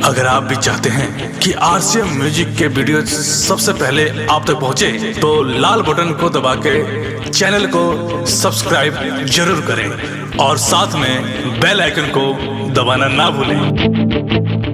अगर आप भी चाहते हैं कि आरसीएम म्यूजिक के वीडियो सबसे पहले आप तक पहुंचे, तो लाल बटन को दबा के चैनल को सब्सक्राइब जरूर करें और साथ में बेल आइकन को दबाना ना भूलें।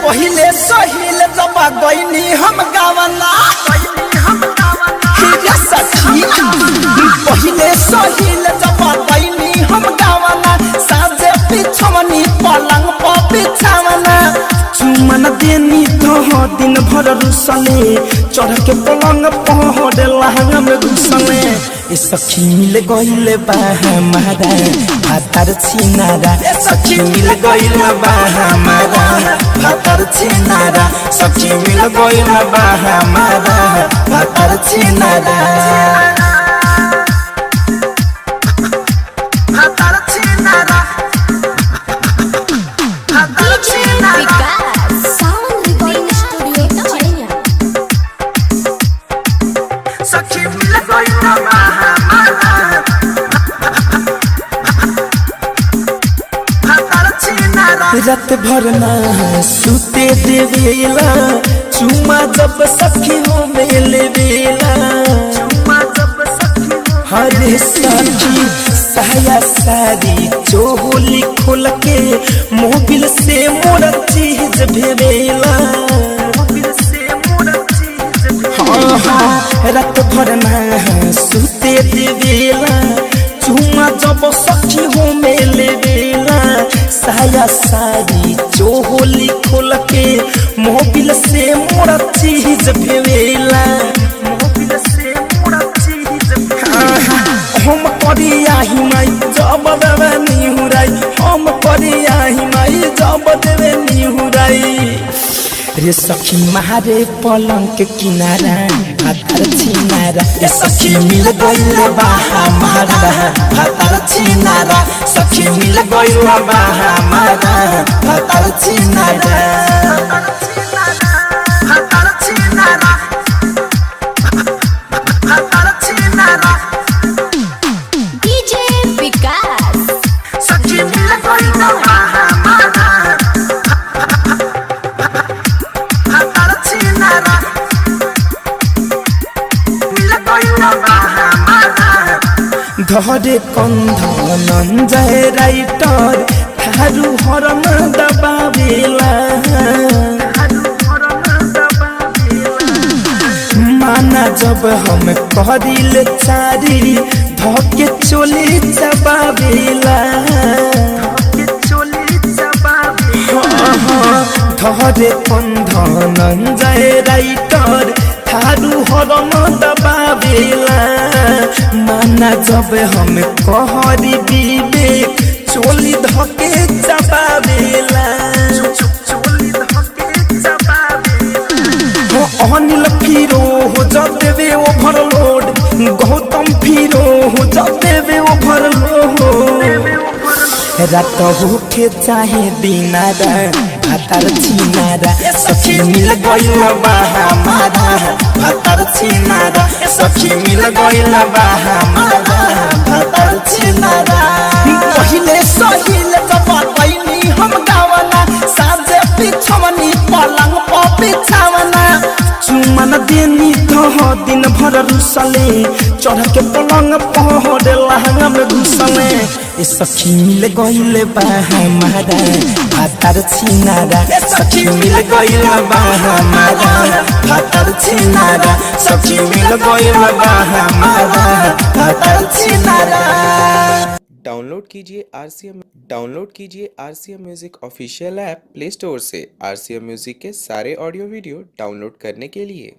पहिले सहिल जब गईनी हम गावना पहिले सहिल जब गईनी हम गावना साजे पिछवनी पलंग पर बिछावना चुमन देनी तो दिन भर रुसले चढ़ के पलंग पहड़े लहंगा में घुसले ए सखी मिल गइले बा हमारा भातर छिनारा सखी मिल गइले बा हमारा भातर छिनारा सखी मिल गइले बा हमारा भातर छिनारा भातर छिनारा भातर छिनारा साउंड रिकॉर्डिंग स्टूडियो सखी मिल गइले बा रात भर ना सुते देवेला चुमा जब सखी हो मेले बेला हरे सखी साया सारी चोली खोल के मोबिल से मोर चीज भेवेला रात भर ना सुते देवेला चुमा जब सखी हो मेले बेला साया सारी चोली खोल के मोबिल से मोरा चीज भेवेला हम करिया ही माई जब देवे निहुराई हम करिया ही माई जब देवे निहुराई रे सखी मारे पलंग के किनारा भातर छिनारा रे सखी मिल गइले बा हमारा भातर छिनारा सखी मिल गइले बा हमारा भातर छिनारा भातर छिनारा भातर छिनारा डीजे विकास सखी मिल गइले बा हमारा धरे कंधन जय राइटर थारू हरम दबावेला माना जब हम करिल चारी धके चोली चबावेला धरे कंधन जय राइटर थारू हरम दबावेला माना जब हम कहरी विवेक चोली धके चबावेला अनिल फिरो हो जब देवे ओवरलोड गौतम फिरो हो जब देवे ओवरलोड रात होके चाहे दिनारा भातर छिनारा सखी मिल गइले बा हमारा भातर छिनारा सखी मिल गइले बा हमारा भातर छिनारा पहिले सहिल जब गइनी हम गावना साजे पिछवनी पलंग पर बिछावना चुमन देनी तो दिन भर रुसले चढ़ के पलंग पहड़े लहंगा में घुसले ए सखी मिल गइले बा हमारा भातर छिनारा सखी मिल गइले बा हमारा भातर छिनारा सखी मिल गइले बा हमारा भातर छिनारा। डाउनलोड कीजिए RCM music official app play store से। आरसीएम म्यूजिक के सारे ऑडियो वीडियो डाउनलोड करने के लिए